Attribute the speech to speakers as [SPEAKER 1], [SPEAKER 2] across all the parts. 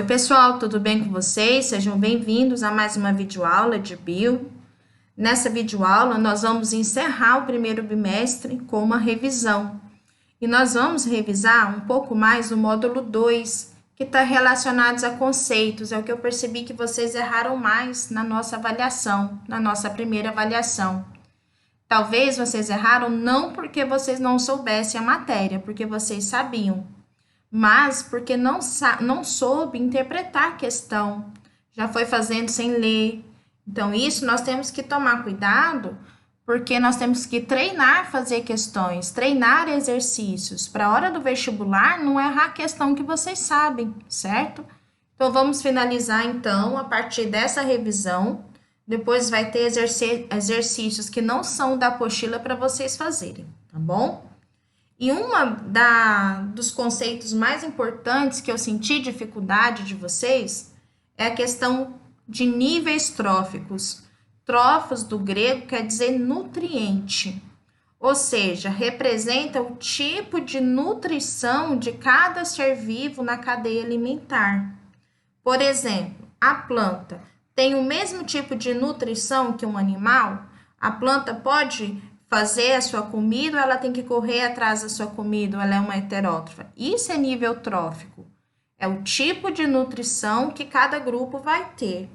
[SPEAKER 1] Oi, pessoal, tudo bem com vocês? Sejam bem-vindos a mais uma videoaula de Bio. Nessa videoaula, nós vamos encerrar o primeiro bimestre com uma revisão. E nós vamos revisar um pouco mais o módulo 2, que está relacionado a conceitos. É o que eu percebi que vocês erraram mais na nossa avaliação, na nossa primeira avaliação. Talvez vocês erraram não porque vocês não soubessem a matéria, porque vocês sabiam, mas porque não soube interpretar a questão, já foi fazendo sem ler. Então, isso nós temos que tomar cuidado, porque nós temos que treinar fazer questões, treinar exercícios, para a hora do vestibular não errar a questão que vocês sabem, certo? Então, vamos finalizar, então, a partir dessa revisão. Depois vai ter exercícios que não são da apostila para vocês fazerem, tá bom? E dos conceitos mais importantes que eu senti dificuldade de vocês é a questão de níveis tróficos. Trófos do grego quer dizer nutriente, ou seja, representa o tipo de nutrição de cada ser vivo na cadeia alimentar. Por exemplo, a planta tem o mesmo tipo de nutrição que um animal? A planta pode fazer a sua comida ou ela tem que correr atrás da sua comida ou ela é uma heterótrofa? Isso é nível trófico. É o tipo de nutrição que cada grupo vai ter.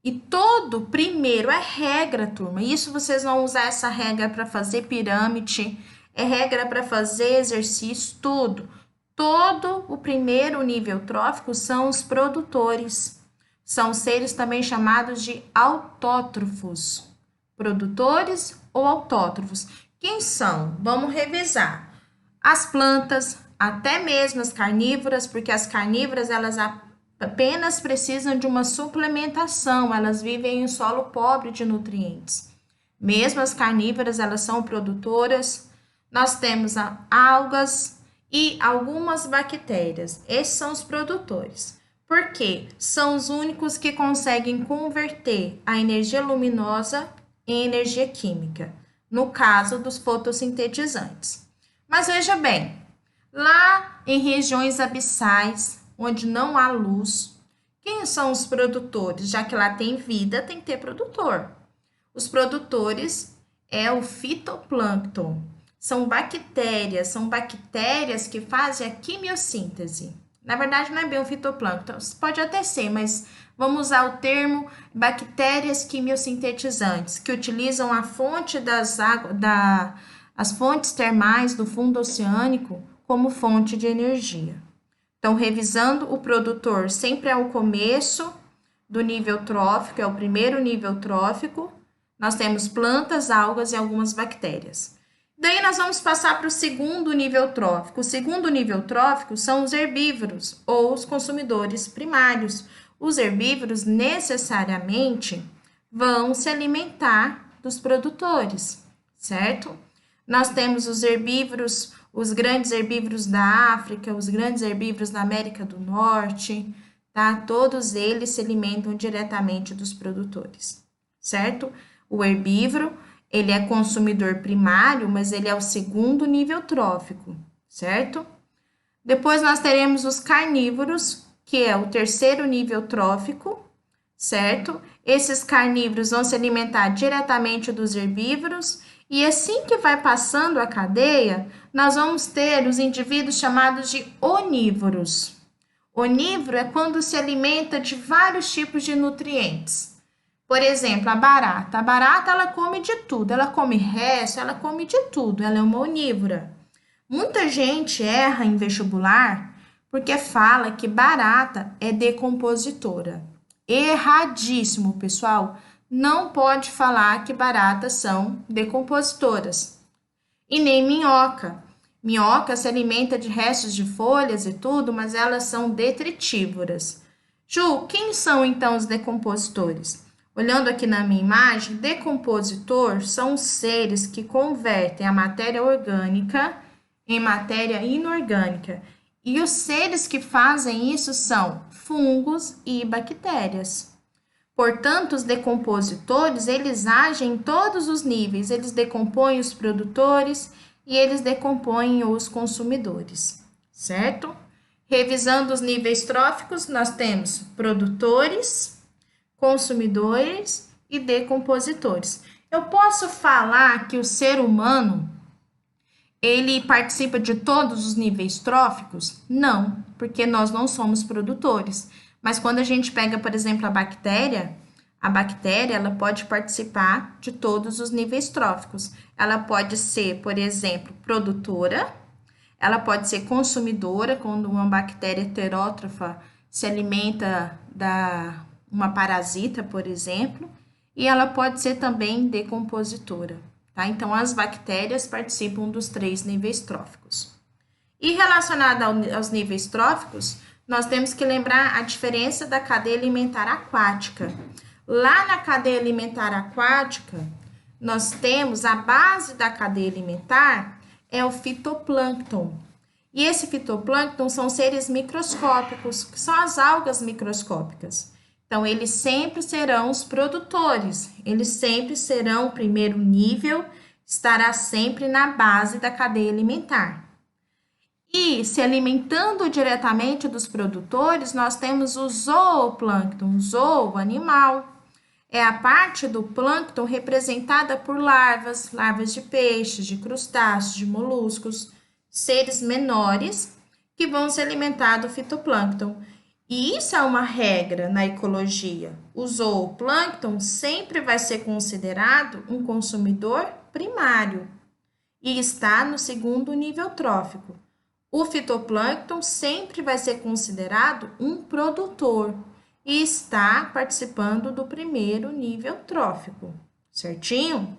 [SPEAKER 1] E todo primeiro é regra, turma. Isso vocês vão usar essa regra para fazer pirâmide, é regra para fazer exercício, tudo. Todo o primeiro nível trófico são os produtores. São seres também chamados de autótrofos. Produtores ou autótrofos. Quem são? Vamos revisar. As plantas, até mesmo as carnívoras, porque as carnívoras elas apenas precisam de uma suplementação, elas vivem em solo pobre de nutrientes. Mesmo as carnívoras, elas são produtoras. Nós temos algas e algumas bactérias. Esses são os produtores. Porque são os únicos que conseguem converter a energia luminosa em energia química, no caso dos fotossintetizantes. Mas veja bem, lá em regiões abissais, onde não há luz, quem são os produtores? Já que lá tem vida, tem que ter produtor. Os produtores é o fitoplâncton. São bactérias que fazem a quimiossíntese. Na verdade, não é bem o fitoplâncton, pode até ser, mas vamos usar o termo bactérias quimiosintetizantes, que utilizam a fonte as fontes termais do fundo oceânico como fonte de energia. Então, revisando, o produtor sempre é o começo do nível trófico, é o primeiro nível trófico. Nós temos plantas, algas e algumas bactérias. Daí nós vamos passar para o segundo nível trófico. O segundo nível trófico são os herbívoros ou os consumidores primários. Os herbívoros necessariamente vão se alimentar dos produtores, certo? Nós temos os herbívoros, os grandes herbívoros da África, os grandes herbívoros da América do Norte, tá? Todos eles se alimentam diretamente dos produtores, certo? O herbívoro, ele é consumidor primário, mas ele é o segundo nível trófico, certo? Depois nós teremos os carnívoros, que é o terceiro nível trófico, certo? Esses carnívoros vão se alimentar diretamente dos herbívoros, e assim que vai passando a cadeia, nós vamos ter os indivíduos chamados de onívoros. Onívoro é quando se alimenta de vários tipos de nutrientes. Por exemplo, a barata. A barata, ela come de tudo. Ela come resto, ela come de tudo. Ela é uma onívora. Muita gente erra em vestibular porque fala que barata é decompositora. Erradíssimo, pessoal. Não pode falar que baratas são decompositoras. E nem minhoca. Minhoca se alimenta de restos de folhas e tudo, mas elas são detritívoras. Ju, quem são então os decompositores? Olhando aqui na minha imagem, decompositor são os seres que convertem a matéria orgânica em matéria inorgânica. E os seres que fazem isso são fungos e bactérias. Portanto, os decompositores, eles agem em todos os níveis. Eles decompõem os produtores e eles decompõem os consumidores, certo? Revisando os níveis tróficos, nós temos produtores, consumidores e decompositores. Eu posso falar que o ser humano, ele participa de todos os níveis tróficos? Não, porque nós não somos produtores. Mas quando a gente pega, por exemplo, a bactéria ela pode participar de todos os níveis tróficos. Ela pode ser, por exemplo, produtora, ela pode ser consumidora, quando uma bactéria heterótrofa se alimenta da uma parasita, por exemplo, e ela pode ser também decompositora, tá? Então, as bactérias participam dos 3 níveis tróficos. E relacionado aos níveis tróficos, nós temos que lembrar a diferença da cadeia alimentar aquática. Lá na cadeia alimentar aquática, nós temos a base da cadeia alimentar, é o fitoplâncton. E esse fitoplâncton são seres microscópicos, que são as algas microscópicas. Então, eles sempre serão os produtores, eles sempre serão o primeiro nível, estará sempre na base da cadeia alimentar. E se alimentando diretamente dos produtores, nós temos o zooplâncton, zoo, animal. É a parte do plâncton representada por larvas de peixes, de crustáceos, de moluscos, seres menores que vão se alimentar do fitoplâncton. E isso é uma regra na ecologia. O zooplâncton sempre vai ser considerado um consumidor primário e está no 2º nível trófico. O fitoplâncton sempre vai ser considerado um produtor e está participando do 1º nível trófico, certinho?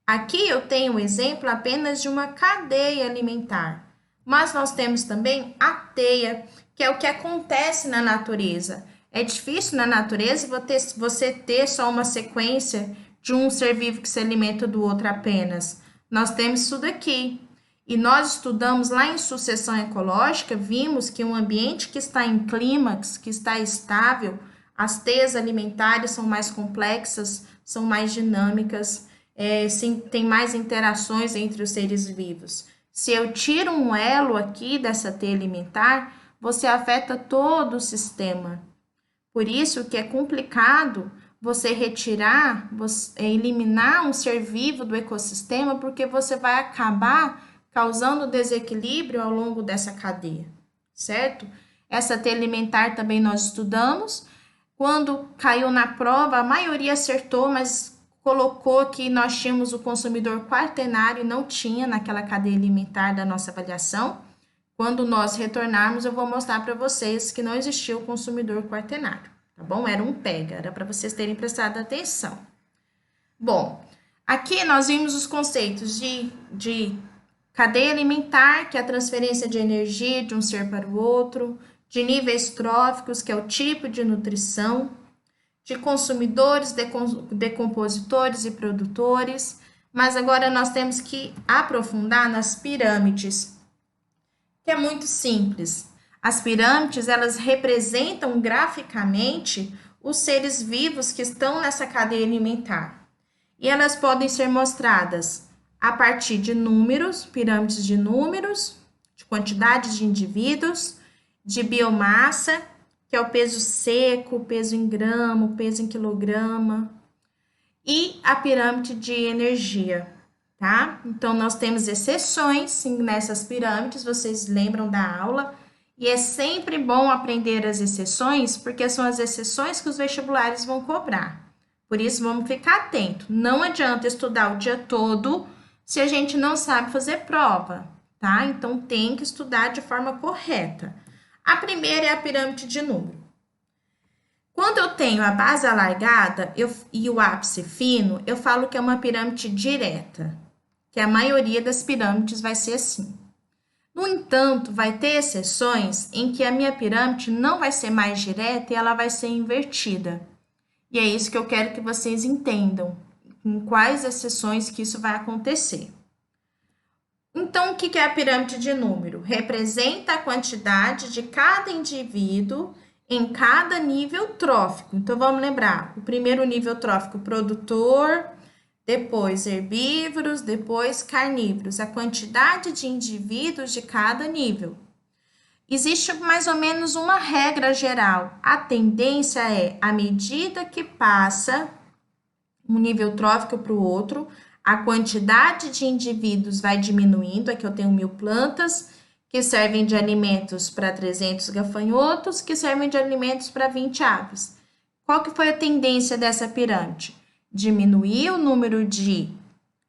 [SPEAKER 1] Aqui eu tenho um exemplo apenas de uma cadeia alimentar, mas nós temos também a teia, que é o que acontece na natureza. É difícil na natureza você ter só uma sequência de um ser vivo que se alimenta do outro apenas. Nós temos isso daqui. E nós estudamos lá em sucessão ecológica, vimos que um ambiente que está em clímax, que está estável, as teias alimentares são mais complexas, são mais dinâmicas, tem mais interações entre os seres vivos. Se eu tiro um elo aqui dessa teia alimentar, você afeta todo o sistema. Por isso que é complicado você retirar, eliminar um ser vivo do ecossistema, porque você vai acabar causando desequilíbrio ao longo dessa cadeia, certo? Essa teia alimentar também nós estudamos. Quando caiu na prova, a maioria acertou, mas colocou que nós tínhamos o consumidor quaternário e não tinha naquela cadeia alimentar da nossa avaliação. Quando nós retornarmos, eu vou mostrar para vocês que não existia o consumidor quaternário, tá bom? Era um pega, era para vocês terem prestado atenção. Bom, aqui nós vimos os conceitos de cadeia alimentar, que é a transferência de energia de um ser para o outro, de níveis tróficos, que é o tipo de nutrição, de consumidores, decompositores e produtores, mas agora nós temos que aprofundar nas pirâmides, que é muito simples. As pirâmides, elas representam graficamente os seres vivos que estão nessa cadeia alimentar, e elas podem ser mostradas a partir de números, pirâmides de números, de quantidade de indivíduos, de biomassa, que é o peso seco, o peso em grama, o peso em quilograma, e a pirâmide de energia, tá? Então, nós temos exceções nessas pirâmides, vocês lembram da aula, e é sempre bom aprender as exceções, porque são as exceções que os vestibulares vão cobrar. Por isso, vamos ficar atento. Não adianta estudar o dia todo se a gente não sabe fazer prova, tá? Então, tem que estudar de forma correta. A primeira é a pirâmide de número. Quando eu tenho a base alargada e o ápice fino, eu falo que é uma pirâmide direta, que a maioria das pirâmides vai ser assim. No entanto, vai ter exceções em que a minha pirâmide não vai ser mais direta e ela vai ser invertida. E é isso que eu quero que vocês entendam, em quais exceções que isso vai acontecer. Então, o que é a pirâmide de número? Representa a quantidade de cada indivíduo em cada nível trófico. Então, vamos lembrar, o primeiro nível trófico, produtor, depois herbívoros, depois carnívoros, a quantidade de indivíduos de cada nível. existe mais ou menos uma regra geral. A tendência é, à medida que passa um nível trófico para o outro, a quantidade de indivíduos vai diminuindo. Aqui eu tenho 1000 plantas que servem de alimentos para 300 gafanhotos, que servem de alimentos para 20 aves. Qual que foi a tendência dessa pirâmide? Diminuir o número de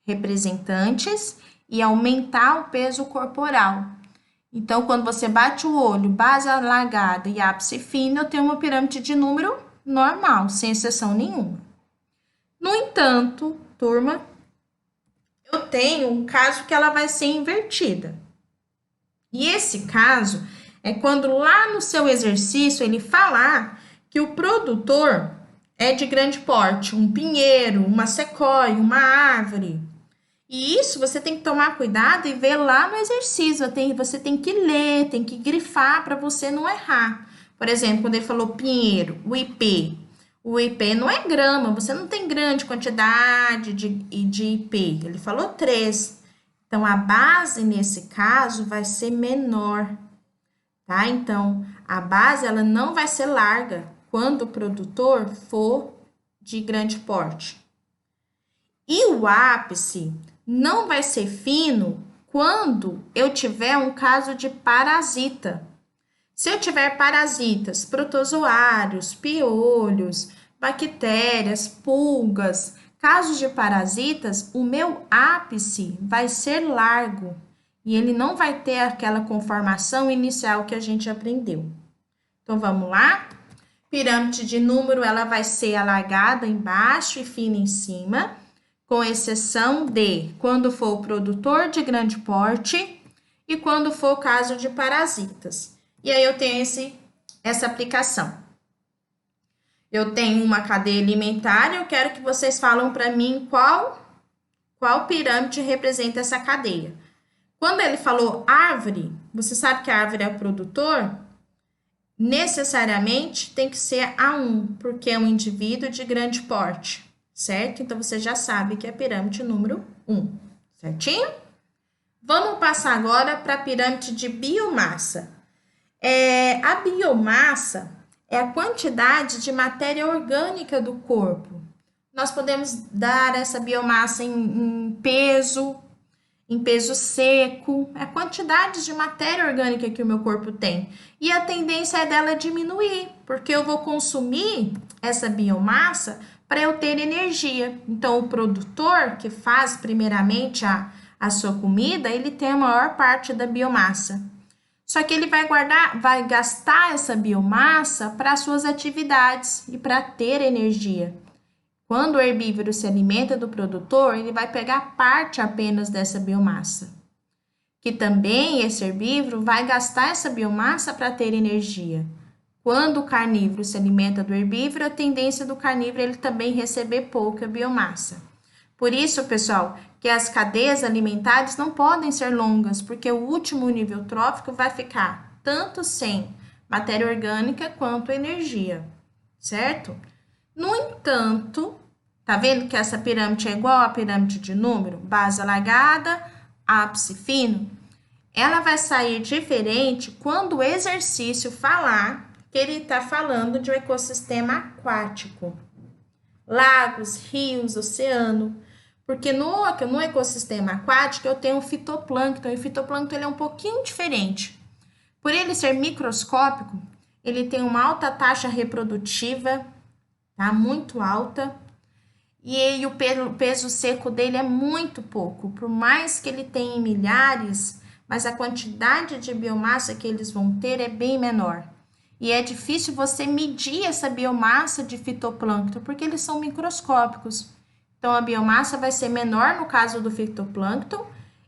[SPEAKER 1] representantes e aumentar o peso corporal. Então, quando você bate o olho, base alargada e ápice fino, eu tenho uma pirâmide de número normal, sem exceção nenhuma. No entanto, turma, eu tenho um caso que ela vai ser invertida. E esse caso é quando lá no seu exercício ele falar que o produtor é de grande porte, um pinheiro, uma sequoia, uma árvore. E isso você tem que tomar cuidado e ver lá no exercício. Você tem que ler, tem que grifar para você não errar. Por exemplo, quando ele falou pinheiro, o IP. O IP não é grama, você não tem grande quantidade de IP. Ele falou 3. Então, a base, nesse caso, vai ser menor, tá? Então, a base, ela não vai ser larga quando o produtor for de grande porte. E o ápice não vai ser fino quando eu tiver um caso de parasita. Se eu tiver parasitas, protozoários, piolhos, bactérias, pulgas, casos de parasitas, o meu ápice vai ser largo e ele não vai ter aquela conformação inicial que a gente aprendeu. Então, vamos lá? Pirâmide de número, ela vai ser alargada embaixo e fina em cima, com exceção de quando for o produtor de grande porte e quando for o caso de parasitas. E aí eu tenho essa aplicação. Eu tenho uma cadeia alimentar e eu quero que vocês falem para mim qual pirâmide representa essa cadeia. Quando ele falou árvore, você sabe que a árvore é o produtor? Necessariamente tem que ser A1, porque é um indivíduo de grande porte, certo? Então, você já sabe que é a pirâmide número 1, certinho? Vamos passar agora para a pirâmide de biomassa. A biomassa é a quantidade de matéria orgânica do corpo. Nós podemos dar essa biomassa em peso seco, a quantidade de matéria orgânica que o meu corpo tem. E a tendência é dela diminuir, porque eu vou consumir essa biomassa para eu ter energia. Então, o produtor que faz primeiramente a sua comida, ele tem a maior parte da biomassa. Só que ele vai gastar essa biomassa para suas atividades e para ter energia. Quando o herbívoro se alimenta do produtor, ele vai pegar parte apenas dessa biomassa. Que também esse herbívoro vai gastar essa biomassa para ter energia. Quando o carnívoro se alimenta do herbívoro, a tendência do carnívoro é ele também receber pouca biomassa. Por isso, pessoal, que as cadeias alimentares não podem ser longas, porque o último nível trófico vai ficar tanto sem matéria orgânica quanto energia, certo? No entanto, tá vendo que essa pirâmide é igual à pirâmide de número? Base alargada, ápice fino. Ela vai sair diferente quando o exercício falar que ele está falando de um ecossistema aquático. Lagos, rios, oceano. Porque no ecossistema aquático eu tenho o fitoplâncton, e o fitoplâncton ele é um pouquinho diferente. Por ele ser microscópico, ele tem uma alta taxa reprodutiva, tá? Muito alta. E o peso seco dele é muito pouco, por mais que ele tenha milhares, mas a quantidade de biomassa que eles vão ter é bem menor. E é difícil você medir essa biomassa de fitoplâncton, porque eles são microscópicos. Então, a biomassa vai ser menor no caso do fitoplâncton,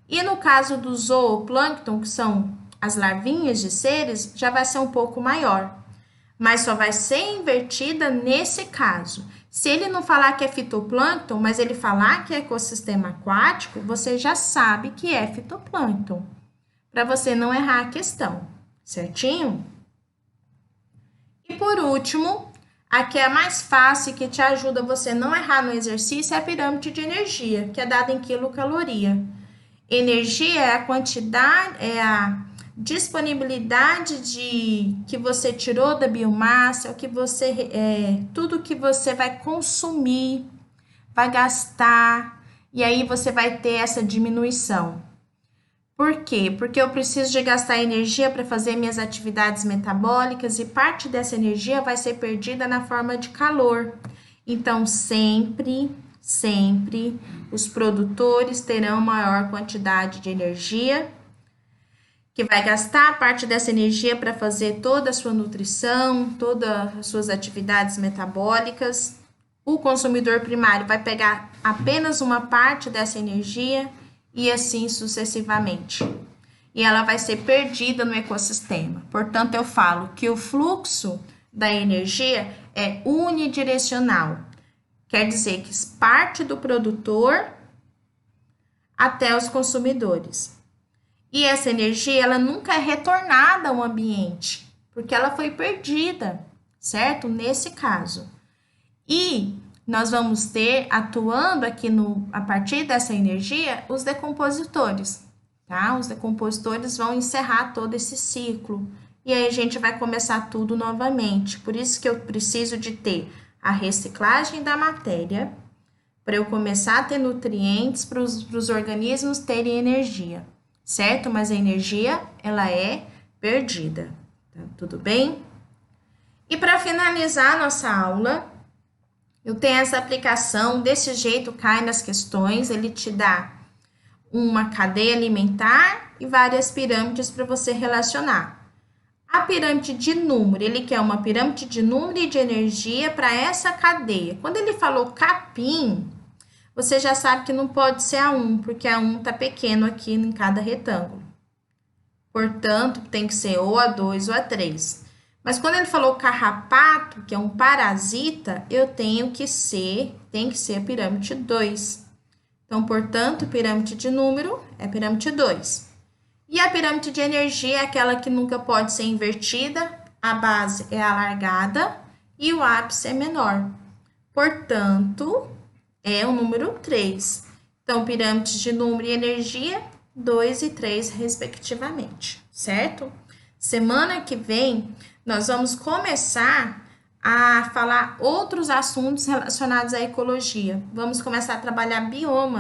[SPEAKER 1] e no caso do zooplâncton, que são as larvinhas de seres, já vai ser um pouco maior. Mas só vai ser invertida nesse caso. Se ele não falar que é fitoplâncton, mas ele falar que é ecossistema aquático, você já sabe que é fitoplâncton, para você não errar a questão, certinho? E por último, a que é a mais fácil e que te ajuda você não errar no exercício é a pirâmide de energia, que é dada em quilocaloria. Energia é a quantidade, é a disponibilidade de que você tirou da biomassa, o que você, tudo que você vai consumir, vai gastar, e aí você vai ter essa diminuição. Por quê? Porque eu preciso de gastar energia para fazer minhas atividades metabólicas e parte dessa energia vai ser perdida na forma de calor. Então, sempre os produtores terão maior quantidade de energia, que vai gastar parte dessa energia para fazer toda a sua nutrição, todas as suas atividades metabólicas. O consumidor primário vai pegar apenas uma parte dessa energia e assim sucessivamente. E ela vai ser perdida no ecossistema. Portanto, eu falo que o fluxo da energia é unidirecional. Quer dizer que parte do produtor até os consumidores. E essa energia, ela nunca é retornada ao ambiente, porque ela foi perdida, certo? Nesse caso. E nós vamos ter, atuando aqui a partir dessa energia, os decompositores, tá? Os decompositores vão encerrar todo esse ciclo. E aí a gente vai começar tudo novamente. Por isso que eu preciso de ter a reciclagem da matéria, para eu começar a ter nutrientes para os organismos terem energia, certo? Mas a energia, ela é perdida, tá? Tudo bem? E para finalizar a nossa aula, eu tenho essa aplicação, desse jeito cai nas questões, ele te dá uma cadeia alimentar e várias pirâmides para você relacionar. A pirâmide de número, ele quer uma pirâmide de número e de energia para essa cadeia. Quando ele falou capim, você já sabe que não pode ser a 1, porque a 1 está pequeno aqui em cada retângulo. Portanto, tem que ser ou a 2 ou a 3. Mas quando ele falou carrapato, que é um parasita, eu tem que ser a pirâmide 2. Então, portanto, pirâmide de número é pirâmide 2. E a pirâmide de energia é aquela que nunca pode ser invertida, a base é alargada e o ápice é menor. Portanto, é o número 3. Então, pirâmides de número e energia, 2 e 3, respectivamente, certo? Semana que vem, nós vamos começar a falar outros assuntos relacionados à ecologia. Vamos começar a trabalhar biomas.